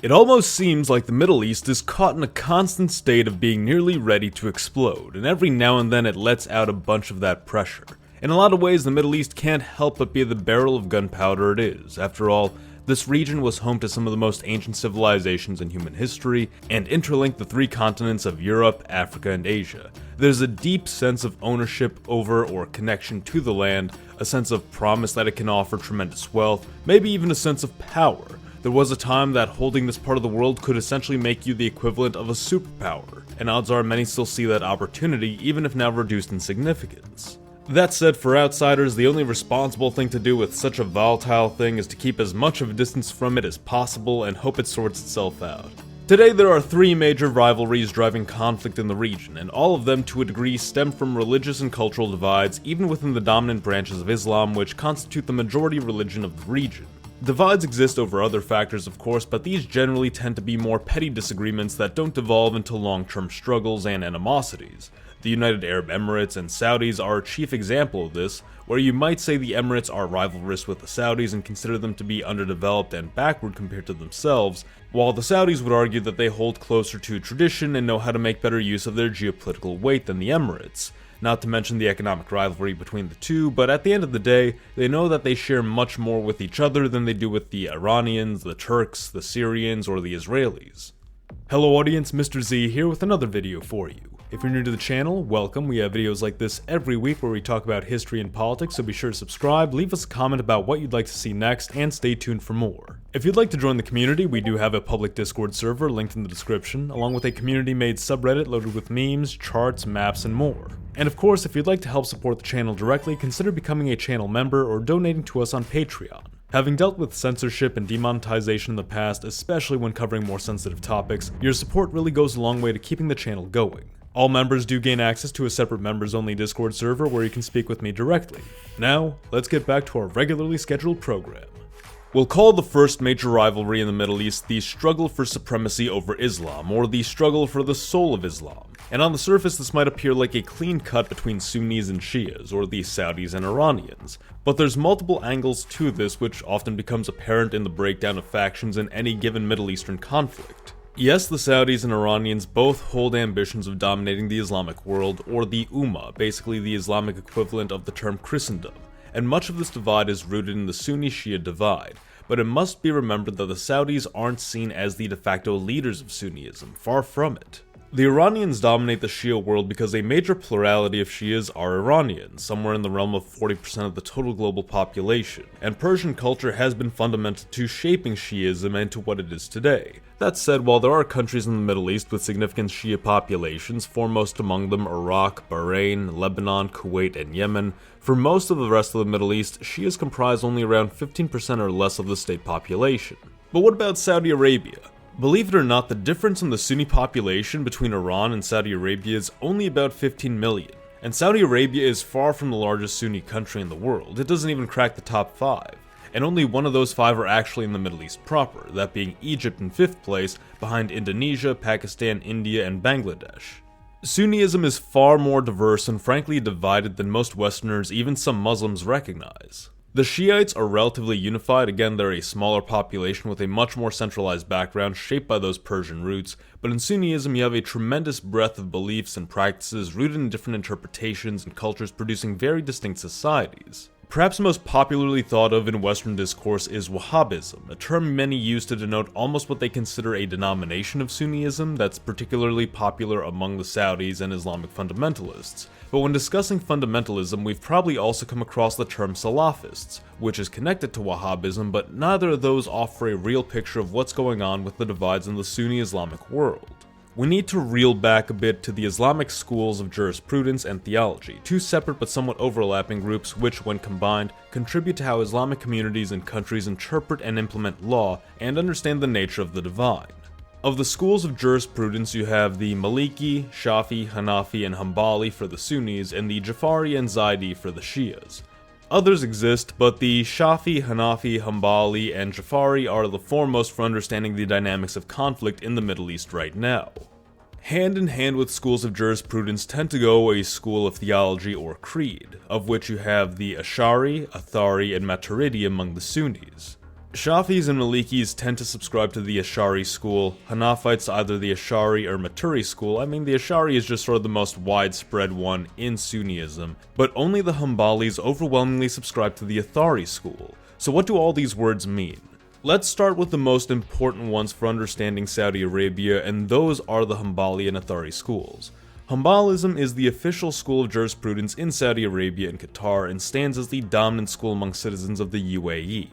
It almost seems like the Middle East is caught in a constant state of being nearly ready to explode, and every now and then it lets out a bunch of that pressure. In a lot of ways, the Middle East can't help but be the barrel of gunpowder it is. After all, this region was home to some of the most ancient civilizations in human history, and interlinked the three continents of Europe, Africa, and Asia. There's a deep sense of ownership over or connection to the land, a sense of promise that it can offer tremendous wealth, maybe even a sense of power. There was a time that holding this part of the world could essentially make you the equivalent of a superpower, and odds are many still see that opportunity, even if now reduced in significance. That said, for outsiders, the only responsible thing to do with such a volatile thing is to keep as much of a distance from it as possible and hope it sorts itself out. Today there are three major rivalries driving conflict in the region, and all of them to a degree stem from religious and cultural divides, even within the dominant branches of Islam, which constitute the majority religion of the region. Divides exist over other factors, of course, but these generally tend to be more petty disagreements that don't devolve into long-term struggles and animosities. The United Arab Emirates and Saudis are a chief example of this, where you might say the Emirates are rivalrous with the Saudis and consider them to be underdeveloped and backward compared to themselves, while the Saudis would argue that they hold closer to tradition and know how to make better use of their geopolitical weight than the Emirates. Not to mention the economic rivalry between the two, but at the end of the day, they know that they share much more with each other than they do with the Iranians, the Turks, the Syrians, or the Israelis. Hello audience, Mr. Z here with another video for you. If you're new to the channel, welcome. We have videos like this every week where we talk about history and politics, so be sure to subscribe, leave us a comment about what you'd like to see next, and stay tuned for more. If you'd like to join the community, we do have a public Discord server linked in the description, along with a community-made subreddit loaded with memes, charts, maps, and more. And of course, if you'd like to help support the channel directly, consider becoming a channel member or donating to us on Patreon. Having dealt with censorship and demonetization in the past, especially when covering more sensitive topics, your support really goes a long way to keeping the channel going. All members do gain access to a separate members-only Discord server where you can speak with me directly. Now, let's get back to our regularly scheduled program. We'll call the first major rivalry in the Middle East the struggle for supremacy over Islam, or the struggle for the soul of Islam. And on the surface this might appear like a clean cut between Sunnis and Shias, or the Saudis and Iranians. But there's multiple angles to this which often becomes apparent in the breakdown of factions in any given Middle Eastern conflict. Yes, the Saudis and Iranians both hold ambitions of dominating the Islamic world, or the Ummah, basically the Islamic equivalent of the term Christendom, and much of this divide is rooted in the Sunni-Shia divide, but it must be remembered that the Saudis aren't seen as the de facto leaders of Sunnism, far from it. The Iranians dominate the Shia world because a major plurality of Shias are Iranians, somewhere in the realm of 40% of the total global population, and Persian culture has been fundamental to shaping Shiism into what it is today. That said, while there are countries in the Middle East with significant Shia populations, foremost among them Iraq, Bahrain, Lebanon, Kuwait, and Yemen, for most of the rest of the Middle East, Shias comprise only around 15% or less of the state population. But what about Saudi Arabia? Believe it or not, the difference in the Sunni population between Iran and Saudi Arabia is only about 15 million. And Saudi Arabia is far from the largest Sunni country in the world. It doesn't even crack the top 5. And only one of those 5 are actually in the Middle East proper, that being Egypt in 5th place, behind Indonesia, Pakistan, India, and Bangladesh. Sunnism is far more diverse and frankly divided than most Westerners, even some Muslims, recognize. The Shiites are relatively unified. Again, they're a smaller population with a much more centralized background shaped by those Persian roots, but in Sunnism you have a tremendous breadth of beliefs and practices rooted in different interpretations and cultures producing very distinct societies. Perhaps most popularly thought of in Western discourse is Wahhabism, a term many use to denote almost what they consider a denomination of Sunnism that's particularly popular among the Saudis and Islamic fundamentalists. But when discussing fundamentalism, we've probably also come across the term Salafists, which is connected to Wahhabism, but neither of those offer a real picture of what's going on with the divides in the Sunni Islamic world. We need to reel back a bit to the Islamic schools of jurisprudence and theology, two separate but somewhat overlapping groups which, when combined, contribute to how Islamic communities and countries interpret and implement law and understand the nature of the divine. Of the schools of jurisprudence, you have the Maliki, Shafi, Hanafi, and Hanbali for the Sunnis, and the Jafari and Zaidi for the Shias. Others exist, but the Shafi, Hanafi, Hanbali, and Jafari are the foremost for understanding the dynamics of conflict in the Middle East right now. Hand in hand with schools of jurisprudence tend to go a school of theology or creed, of which you have the Ash'ari, Athari, and Maturidi among the Sunnis. Shafis and Malikis tend to subscribe to the Ash'ari school, Hanafites to either the Ash'ari or Maturi school. I mean, the Ash'ari is just sort of the most widespread one in Sunnism, but only the Hanbalis overwhelmingly subscribe to the Athari school. So what do all these words mean? Let's start with the most important ones for understanding Saudi Arabia, and those are the Hanbali and Athari schools. Hanbalism is the official school of jurisprudence in Saudi Arabia and Qatar and stands as the dominant school among citizens of the UAE.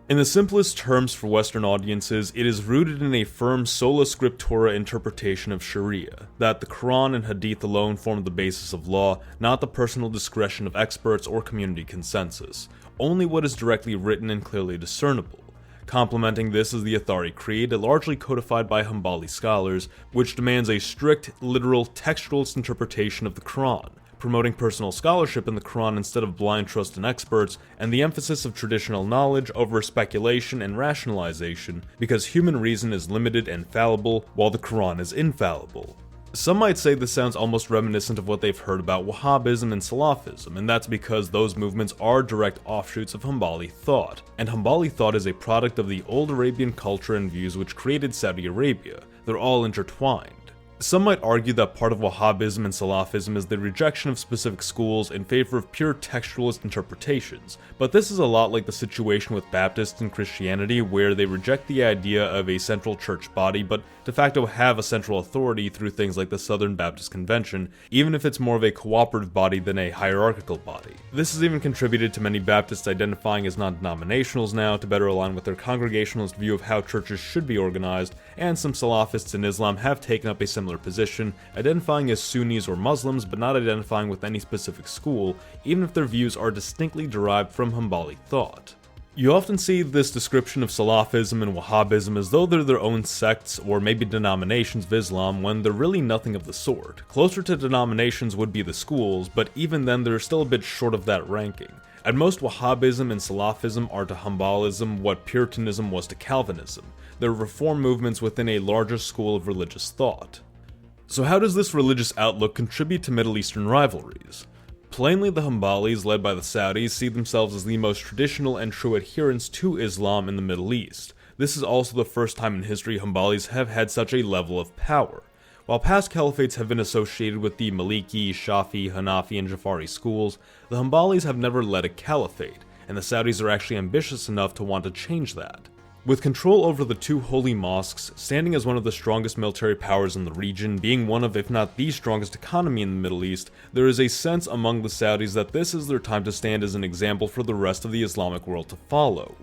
In the simplest terms for Western audiences, it is rooted in a firm sola scriptura interpretation of Sharia, that the Quran and Hadith alone form the basis of law, not the personal discretion of experts or community consensus, only what is directly written and clearly discernible. Complementing this is the Athari Creed, largely codified by Hanbali scholars, which demands a strict, literal, textualist interpretation of the Quran, promoting personal scholarship in the Quran instead of blind trust in experts, and the emphasis of traditional knowledge over speculation and rationalization, because human reason is limited and fallible, while the Quran is infallible. Some might say this sounds almost reminiscent of what they've heard about Wahhabism and Salafism, and that's because those movements are direct offshoots of Hanbali thought, and Hanbali thought is a product of the old Arabian culture and views which created Saudi Arabia. They're all intertwined. Some might argue that part of Wahhabism and Salafism is the rejection of specific schools in favor of pure textualist interpretations, but this is a lot like the situation with Baptists and Christianity, where they reject the idea of a central church body but de facto have a central authority through things like the Southern Baptist Convention, even if it's more of a cooperative body than a hierarchical body. This has even contributed to many Baptists identifying as non-denominationals now to better align with their congregationalist view of how churches should be organized, and some Salafists in Islam have taken up a similar position, identifying as Sunnis or Muslims but not identifying with any specific school, even if their views are distinctly derived from Hanbali thought. You often see this description of Salafism and Wahhabism as though they're their own sects or maybe denominations of Islam, when they're really nothing of the sort. Closer to denominations would be the schools, but even then they're still a bit short of that ranking. At most, Wahhabism and Salafism are to Hanbalism what Puritanism was to Calvinism. They're reform movements within a larger school of religious thought. So how does this religious outlook contribute to Middle Eastern rivalries? Plainly, the Hanbalis, led by the Saudis, see themselves as the most traditional and true adherents to Islam in the Middle East. This is also the first time in history Hanbalis have had such a level of power. While past caliphates have been associated with the Maliki, Shafi, Hanafi, and Jafari schools, the Hanbalis have never led a caliphate, and the Saudis are actually ambitious enough to want to change that. With control over the two holy mosques, standing as one of the strongest military powers in the region, being one of if not the strongest economy in the Middle East, there is a sense among the Saudis that this is their time to stand as an example for the rest of the Islamic world to follow.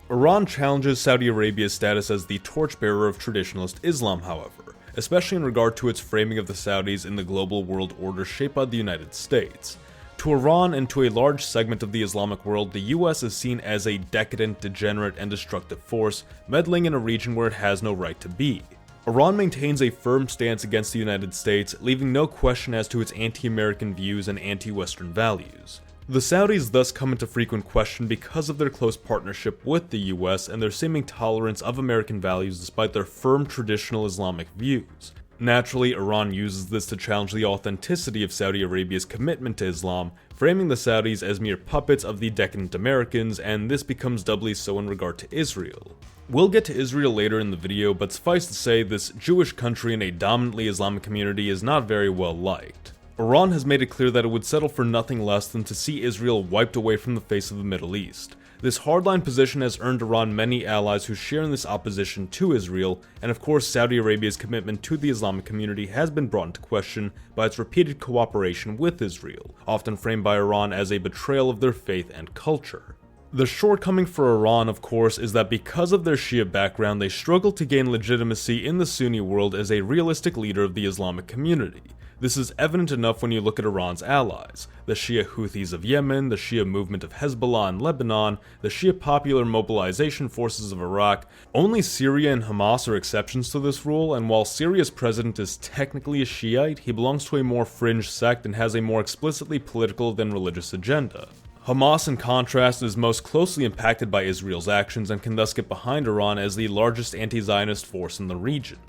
Iran challenges Saudi Arabia's status as the torchbearer of traditionalist Islam, however, especially in regard to its framing of the Saudis in the global world order shaped by the United States. To Iran and to a large segment of the Islamic world, the US is seen as a decadent, degenerate, and destructive force, meddling in a region where it has no right to be. Iran maintains a firm stance against the United States, leaving no question as to its anti-American views and anti-Western values. The Saudis thus come into frequent question because of their close partnership with the US and their seeming tolerance of American values despite their firm traditional Islamic views. Naturally, Iran uses this to challenge the authenticity of Saudi Arabia's commitment to Islam, framing the Saudis as mere puppets of the decadent Americans, and this becomes doubly so in regard to Israel. We'll get to Israel later in the video, but suffice to say, this Jewish country in a dominantly Islamic community is not very well liked. Iran has made it clear that it would settle for nothing less than to see Israel wiped away from the face of the Middle East. This hardline position has earned Iran many allies who share in this opposition to Israel, and of course Saudi Arabia's commitment to the Islamic community has been brought into question by its repeated cooperation with Israel, often framed by Iran as a betrayal of their faith and culture. The shortcoming for Iran, of course, is that because of their Shia background, they struggle to gain legitimacy in the Sunni world as a realistic leader of the Islamic community. This is evident enough when you look at Iran's allies, the Shia Houthis of Yemen, the Shia movement of Hezbollah in Lebanon, the Shia Popular Mobilization Forces of Iraq. Only Syria and Hamas are exceptions to this rule, and while Syria's president is technically a Shiite, he belongs to a more fringe sect and has a more explicitly political than religious agenda. Hamas, in contrast, is most closely impacted by Israel's actions and can thus get behind Iran as the largest anti-Zionist force in the region.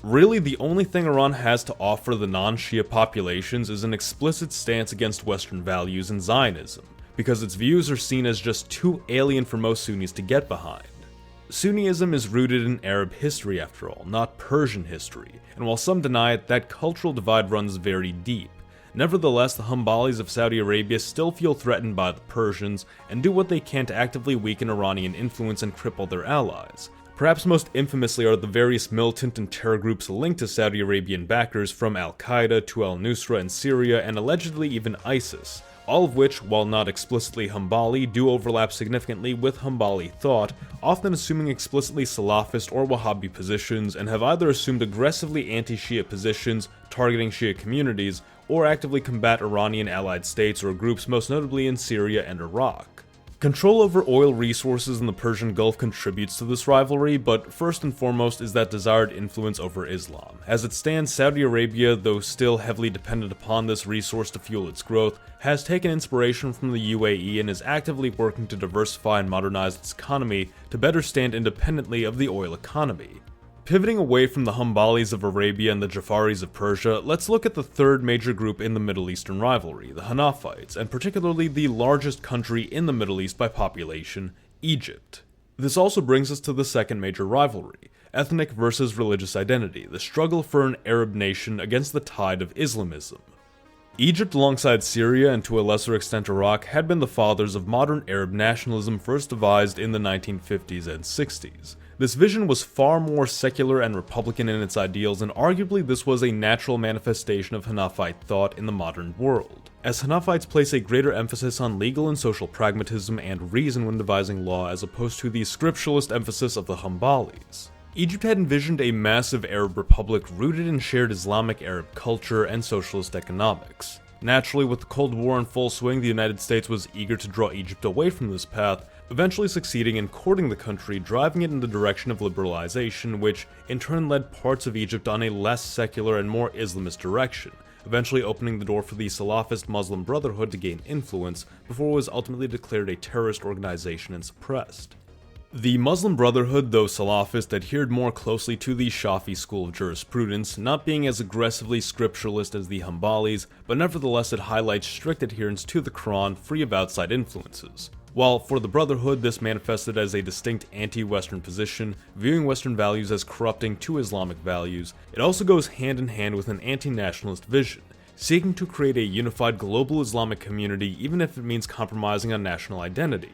Really, the only thing Iran has to offer the non-Shia populations is an explicit stance against Western values and Zionism, because its views are seen as just too alien for most Sunnis to get behind. Sunniism is rooted in Arab history after all, not Persian history, and while some deny it, that cultural divide runs very deep. Nevertheless, the Hanbalis of Saudi Arabia still feel threatened by the Persians and do what they can to actively weaken Iranian influence and cripple their allies. Perhaps most infamously are the various militant and terror groups linked to Saudi Arabian backers, from Al-Qaeda to al-Nusra in Syria and allegedly even ISIS, all of which, while not explicitly Hanbali, do overlap significantly with Hanbali thought, often assuming explicitly Salafist or Wahhabi positions, and have either assumed aggressively anti-Shia positions targeting Shia communities, or actively combat Iranian allied states or groups, most notably in Syria and Iraq. Control over oil resources in the Persian Gulf contributes to this rivalry, but first and foremost is that desired influence over Islam. As it stands, Saudi Arabia, though still heavily dependent upon this resource to fuel its growth, has taken inspiration from the UAE and is actively working to diversify and modernize its economy to better stand independently of the oil economy. Pivoting away from the Hanbalis of Arabia and the Jafaris of Persia, let's look at the third major group in the Middle Eastern rivalry, the Hanafites, and particularly the largest country in the Middle East by population, Egypt. This also brings us to the second major rivalry, ethnic versus religious identity, the struggle for an Arab nation against the tide of Islamism. Egypt, alongside Syria and to a lesser extent Iraq, had been the fathers of modern Arab nationalism first devised in the 1950s and 60s. This vision was far more secular and republican in its ideals, and arguably this was a natural manifestation of Hanafite thought in the modern world, as Hanafites place a greater emphasis on legal and social pragmatism and reason when devising law as opposed to the scripturalist emphasis of the Hanbalis. Egypt had envisioned a massive Arab republic rooted in shared Islamic Arab culture and socialist economics. Naturally, with the Cold War in full swing, the United States was eager to draw Egypt away from this path, eventually succeeding in courting the country, driving it in the direction of liberalization, which in turn led parts of Egypt on a less secular and more Islamist direction, eventually opening the door for the Salafist Muslim Brotherhood to gain influence, before it was ultimately declared a terrorist organization and suppressed. The Muslim Brotherhood, though Salafist, adhered more closely to the Shafi school of jurisprudence, not being as aggressively scripturalist as the Hanbalis, but nevertheless it highlights strict adherence to the Quran, free of outside influences. While for the Brotherhood this manifested as a distinct anti-Western position, viewing Western values as corrupting to Islamic values, it also goes hand in hand with an anti-nationalist vision, seeking to create a unified global Islamic community even if it means compromising on national identity.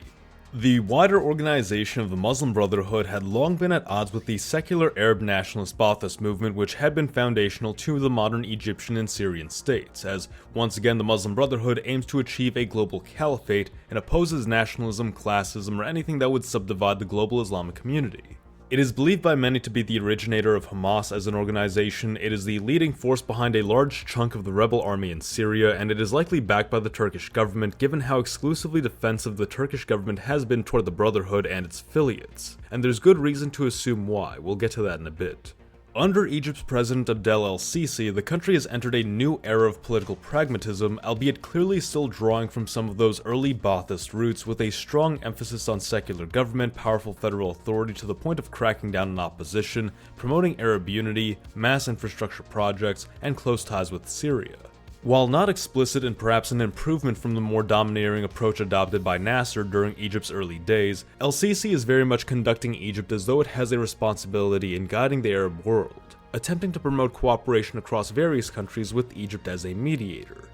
The wider organization of the Muslim Brotherhood had long been at odds with the secular Arab nationalist Ba'athist movement, which had been foundational to the modern Egyptian and Syrian states, as once again the Muslim Brotherhood aims to achieve a global caliphate and opposes nationalism, classism, or anything that would subdivide the global Islamic community. It is believed by many to be the originator of Hamas as an organization. It is the leading force behind a large chunk of the rebel army in Syria, and it is likely backed by the Turkish government given how exclusively defensive the Turkish government has been toward the Brotherhood and its affiliates. And there's good reason to assume why, we'll get to that in a bit. Under Egypt's President Abdel el-Sisi, the country has entered a new era of political pragmatism, albeit clearly still drawing from some of those early Ba'athist roots, with a strong emphasis on secular government, powerful federal authority to the point of cracking down on opposition, promoting Arab unity, mass infrastructure projects, and close ties with Syria. While not explicit and perhaps an improvement from the more domineering approach adopted by Nasser during Egypt's early days, el-Sisi is very much conducting Egypt as though it has a responsibility in guiding the Arab world, attempting to promote cooperation across various countries with Egypt as a mediator.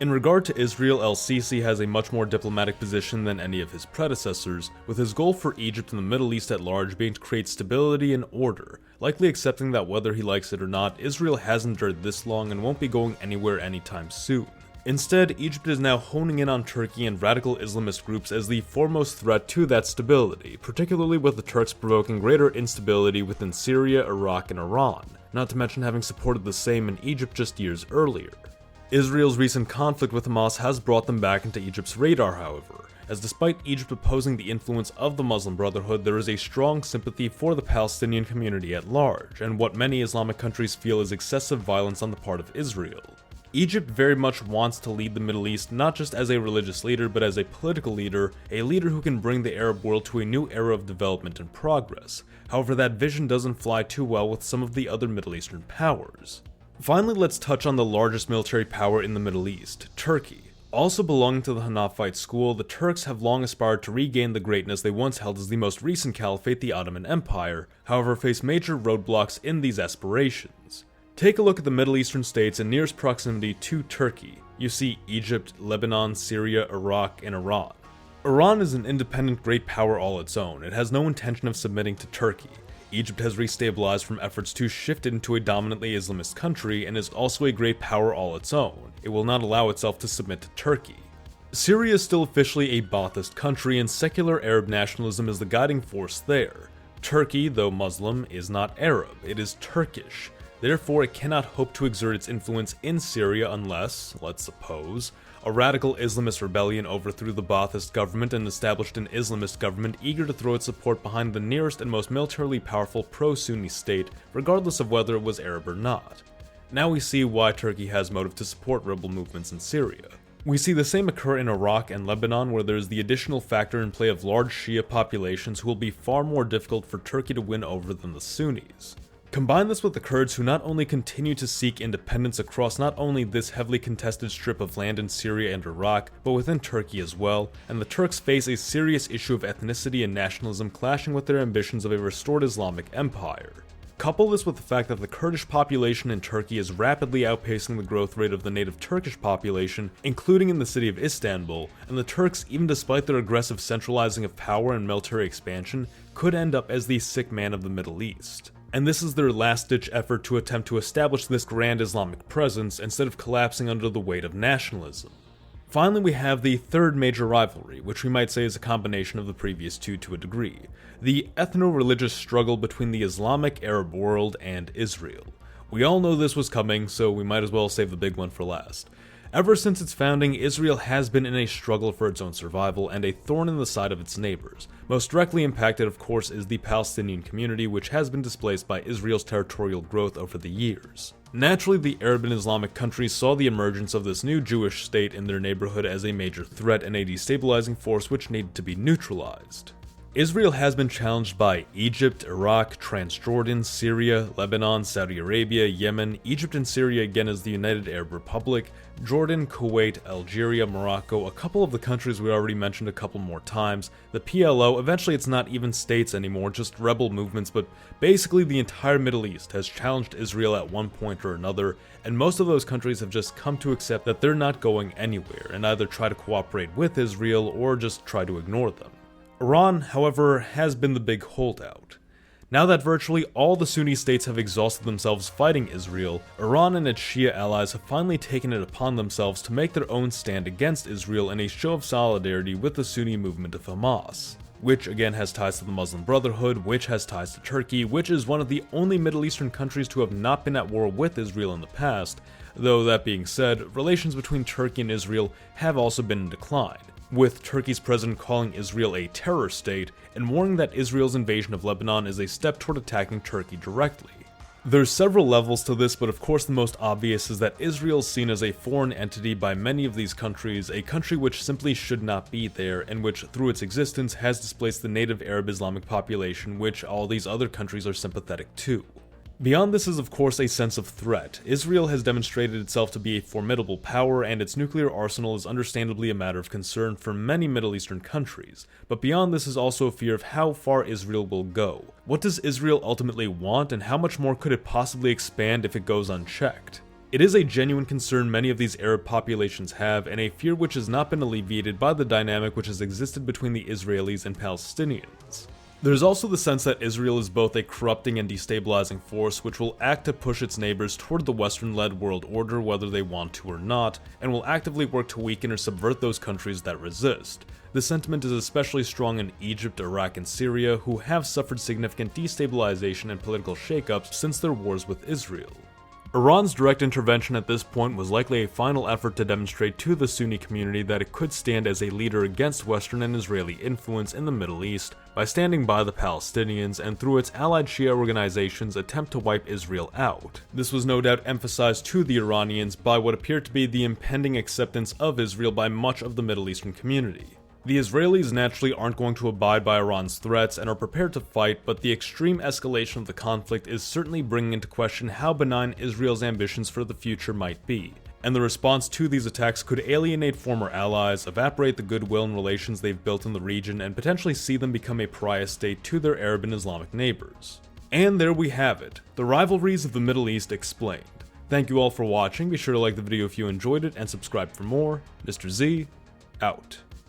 In regard to Israel, el-Sisi has a much more diplomatic position than any of his predecessors, with his goal for Egypt and the Middle East at large being to create stability and order, likely accepting that whether he likes it or not, Israel has endured this long and won't be going anywhere anytime soon. Instead, Egypt is now honing in on Turkey and radical Islamist groups as the foremost threat to that stability, particularly with the Turks provoking greater instability within Syria, Iraq, and Iran, not to mention having supported the same in Egypt just years earlier. Israel's recent conflict with Hamas has brought them back into Egypt's radar, however, as despite Egypt opposing the influence of the Muslim Brotherhood, there is a strong sympathy for the Palestinian community at large, and what many Islamic countries feel is excessive violence on the part of Israel. Egypt very much wants to lead the Middle East not just as a religious leader, but as a political leader, a leader who can bring the Arab world to a new era of development and progress. However, that vision doesn't fly too well with some of the other Middle Eastern powers. Finally, let's touch on the largest military power in the Middle East, Turkey. Also belonging to the Hanafite school, the Turks have long aspired to regain the greatness they once held as the most recent caliphate, the Ottoman Empire, however face major roadblocks in these aspirations. Take a look at the Middle Eastern states in nearest proximity to Turkey. You see Egypt, Lebanon, Syria, Iraq, and Iran. Iran is an independent great power all its own. It has no intention of submitting to Turkey. Egypt has restabilized from efforts to shift it into a dominantly Islamist country and is also a great power all its own. It will not allow itself to submit to Turkey. Syria is still officially a Baathist country and secular Arab nationalism is the guiding force there. Turkey, though Muslim, is not Arab, it is Turkish. Therefore, it cannot hope to exert its influence in Syria unless, let's suppose, a radical Islamist rebellion overthrew the Baathist government and established an Islamist government eager to throw its support behind the nearest and most militarily powerful pro-Sunni state, regardless of whether it was Arab or not. Now we see why Turkey has motive to support rebel movements in Syria. We see the same occur in Iraq and Lebanon, where there is the additional factor in play of large Shia populations who will be far more difficult for Turkey to win over than the Sunnis. Combine this with the Kurds who not only continue to seek independence across not only this heavily contested strip of land in Syria and Iraq, but within Turkey as well, and the Turks face a serious issue of ethnicity and nationalism clashing with their ambitions of a restored Islamic empire. Couple this with the fact that the Kurdish population in Turkey is rapidly outpacing the growth rate of the native Turkish population, including in the city of Istanbul, and the Turks, even despite their aggressive centralizing of power and military expansion, could end up as the sick man of the Middle East. And this is their last-ditch effort to attempt to establish this grand Islamic presence instead of collapsing under the weight of nationalism. Finally, we have the third major rivalry, which we might say is a combination of the previous two to a degree, the ethno-religious struggle between the Islamic Arab world and Israel. We all know this was coming, so we might as well save the big one for last. Ever since its founding, Israel has been in a struggle for its own survival and a thorn in the side of its neighbors. Most directly impacted, of course, is the Palestinian community, which has been displaced by Israel's territorial growth over the years. Naturally, the Arab and Islamic countries saw the emergence of this new Jewish state in their neighborhood as a major threat and a destabilizing force which needed to be neutralized. Israel has been challenged by Egypt, Iraq, Transjordan, Syria, Lebanon, Saudi Arabia, Yemen, Egypt and Syria again as the United Arab Republic, Jordan, Kuwait, Algeria, Morocco, a couple of the countries we already mentioned a couple more times, the PLO, eventually it's not even states anymore, just rebel movements, but basically the entire Middle East has challenged Israel at one point or another, and most of those countries have just come to accept that they're not going anywhere, and either try to cooperate with Israel or just try to ignore them. Iran, however, has been the big holdout. Now that virtually all the Sunni states have exhausted themselves fighting Israel, Iran and its Shia allies have finally taken it upon themselves to make their own stand against Israel in a show of solidarity with the Sunni movement of Hamas, which again has ties to the Muslim Brotherhood, which has ties to Turkey, which is one of the only Middle Eastern countries to have not been at war with Israel in the past, though that being said, relations between Turkey and Israel have also been in decline, with Turkey's president calling Israel a terror state and warning that Israel's invasion of Lebanon is a step toward attacking Turkey directly. There's several levels to this, but of course the most obvious is that Israel is seen as a foreign entity by many of these countries, a country which simply should not be there, and which through its existence has displaced the native Arab Islamic population, which all these other countries are sympathetic to. Beyond this is of course a sense of threat. Israel has demonstrated itself to be a formidable power, and its nuclear arsenal is understandably a matter of concern for many Middle Eastern countries. But beyond this is also a fear of how far Israel will go. What does Israel ultimately want, and how much more could it possibly expand if it goes unchecked? It is a genuine concern many of these Arab populations have, and a fear which has not been alleviated by the dynamic which has existed between the Israelis and Palestinians. There's also the sense that Israel is both a corrupting and destabilizing force which will act to push its neighbors toward the Western-led world order whether they want to or not, and will actively work to weaken or subvert those countries that resist. This sentiment is especially strong in Egypt, Iraq, and Syria, who have suffered significant destabilization and political shakeups since their wars with Israel. Iran's direct intervention at this point was likely a final effort to demonstrate to the Sunni community that it could stand as a leader against Western and Israeli influence in the Middle East by standing by the Palestinians and through its allied Shia organizations attempt to wipe Israel out. This was no doubt emphasized to the Iranians by what appeared to be the impending acceptance of Israel by much of the Middle Eastern community. The Israelis naturally aren't going to abide by Iran's threats and are prepared to fight, but the extreme escalation of the conflict is certainly bringing into question how benign Israel's ambitions for the future might be. and the response to these attacks could alienate former allies, evaporate the goodwill and relations they've built in the region, and potentially see them become a pariah state to their Arab and Islamic neighbors. And there we have it, the rivalries of the Middle East explained. Thank you all for watching, be sure to like the video if you enjoyed it, and subscribe for more. Mr. Z, out.